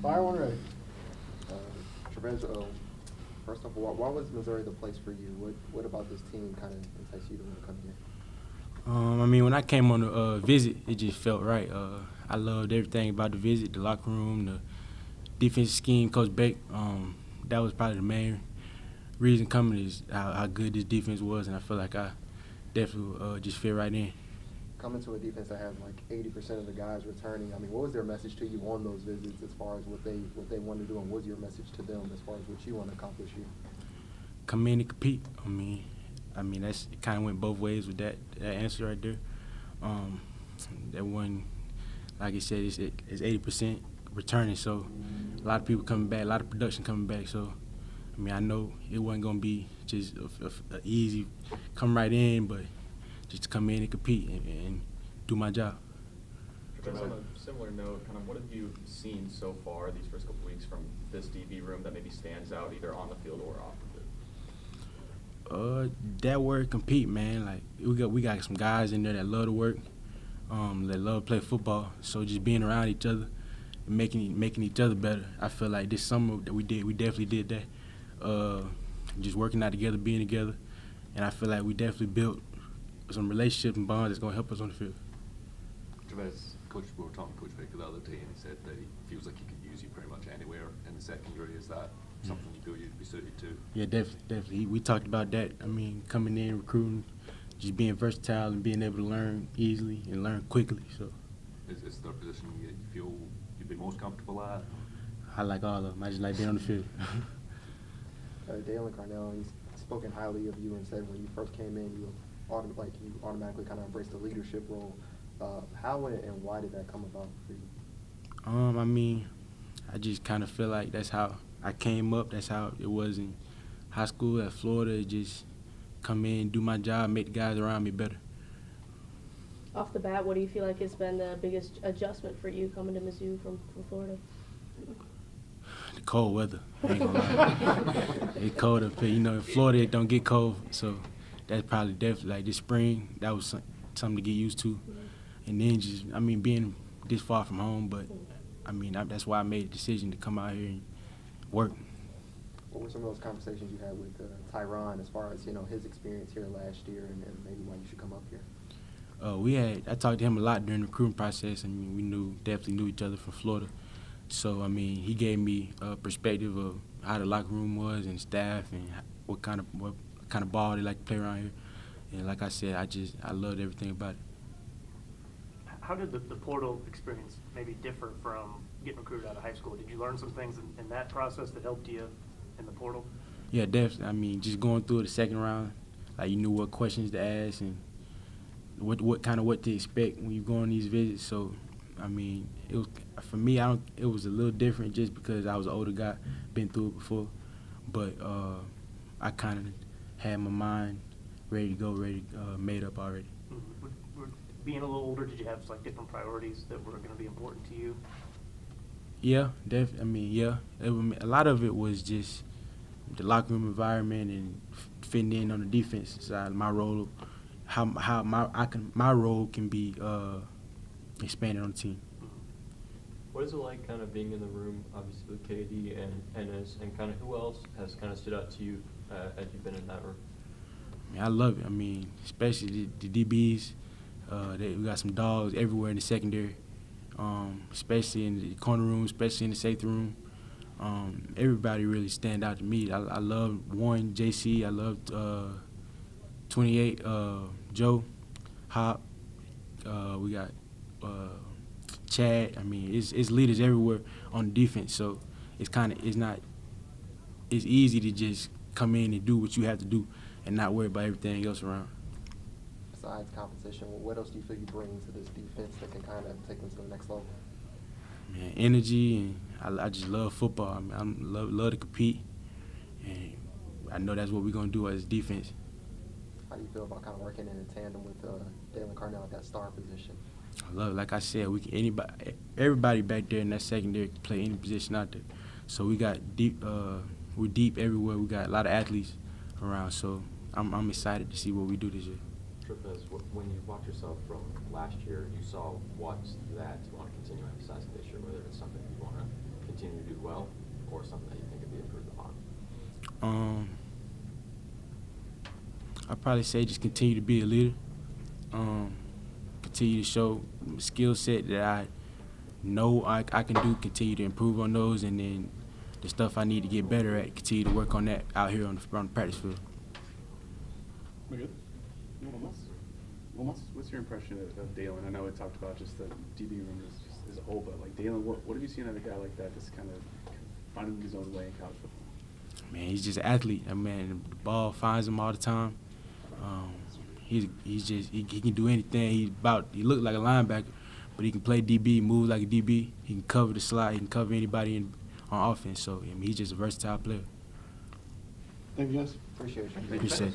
Fire one ready. Tre'Vez, first off, why was Missouri the place for you? What about this team kind of enticed you to want to come here? I mean, when I came on the visit, it just felt right. I loved everything about the visit, the locker room, the defensive scheme, Coach Beck. That was probably the main reason coming is how good this defense was, and I feel like I definitely just fit right in. Coming to a defense that had like 80% of the guys returning, I mean, what was their message to you on those visits as far as what they wanted to do, and what was your message to them as far as what you want to accomplish here? Come in and compete. I mean that's it kind of went both ways with that answer right there. That one, like I said, it's 80% returning, so a lot of people coming back, a lot of production coming back. So I mean, I know it wasn't gonna be just a easy come right in, but just to come in and compete and do my job. Just on a similar note, kind of what have you seen so far these first couple weeks from this DB room that maybe stands out either on the field or off of it? That word compete, man. Like we got some guys in there that love to work, that love to play football. So just being around each other, and making each other better. I feel like this summer that we definitely did that. Just working out together, being together, and I feel like we definitely built some relationships and bonds that's gonna help us on the field. Tre'Vez, Coach, we were talking to Coach Vick the other day, and he said that he feels like he could use you pretty much anywhere in the secondary. Is that something you feel you'd be suited to? Yeah, definitely. We talked about that. I mean, coming in, recruiting, just being versatile and being able to learn easily and learn quickly. So, Is there a position you feel you'd be most comfortable at? I like all of them. I just like being on the field. Dalen Carnell, he's spoken highly of you and said when you first came in, you automatically kind of embraced the leadership role. How and why did that come about for you? I mean, I just kind of feel like that's how I came up. That's how it was in high school at Florida. Just come in, do my job, make the guys around me better. Off the bat, what do you feel like has been the biggest adjustment for you coming to Mizzou from Florida? The cold weather. I ain't gonna lie. It's cold up here. You know, in Florida it don't get cold, so that's probably definitely like this spring. That was something to get used to, and then just being this far from home. But that's why I made the decision to come out here and work. What were some of those conversations you had with Tyron as far as his experience here last year and maybe why you should come up here? I talked to him a lot during the recruiting process. I mean, we definitely knew each other from Florida. So, I mean, he gave me a perspective of how the locker room was and staff and what kind of ball they like to play around here. And like I said, I loved everything about it. How did the portal experience maybe differ from getting recruited out of high school? Did you learn some things in that process that helped you in the portal? Yeah, definitely. I mean, just going through the second round, like you knew what questions to ask and what to expect when you go on these visits. So, I mean, it was for me. It was a little different just because I was an older guy, been through it before. But I kind of had my mind ready to go, made up already. Being a little older, did you have like different priorities that were going to be important to you? Yeah, definitely. I mean, yeah. A lot of it was just the locker room environment and fitting in on the defense side. My role, how my role can be expanded on the team. What is it like kind of being in the room, obviously with KD and Ennis, and kind of who else has kind of stood out to you as you've been in that room? I mean, I love it. I mean, especially the DBs. We got some dogs everywhere in the secondary, especially in the corner room, especially in the safety room. Everybody really stand out to me. I love Warren, JC. I love 28, Joe, Hop. We got Chad. I mean, it's leaders everywhere on the defense. So it's easy to just come in and do what you have to do and not worry about everything else around. Besides competition, what else do you feel you bring to this defense that can kind of take them to the next level? Man, energy, and I just love football. I mean, I love to compete, and I know that's what we're gonna do as defense. How do you feel about kind of working in tandem with Dalen Carnell at that star position? I love it. Like I said, everybody back there in that secondary can play any position out there. So we got deep. We're deep everywhere. We got a lot of athletes around. So I'm excited to see what we do this year. Tre'Vez, when you watch yourself from last year, you saw what that you want to continue emphasizing this year, whether it's something you want to continue well, or something that you think could be improved upon? I'd probably say just continue to be a leader. Continue to show skill set that I know I can do, continue to improve on those, and then the stuff I need to get better at, continue to work on that out here on the practice field. We good? What's your impression of Dalen? I know we talked about just the DB room as a whole, but like Dalen, what have you seen out of a guy like that that's kind of finding his own way in college football? Man, he's just an athlete. I mean, the ball finds him all the time. He can do anything. He look like a linebacker, but he can play DB, move like a DB. He can cover the slot. He can cover anybody on offense. So I mean, he's just a versatile player. Thank you, guys. Appreciate you. Appreciate it.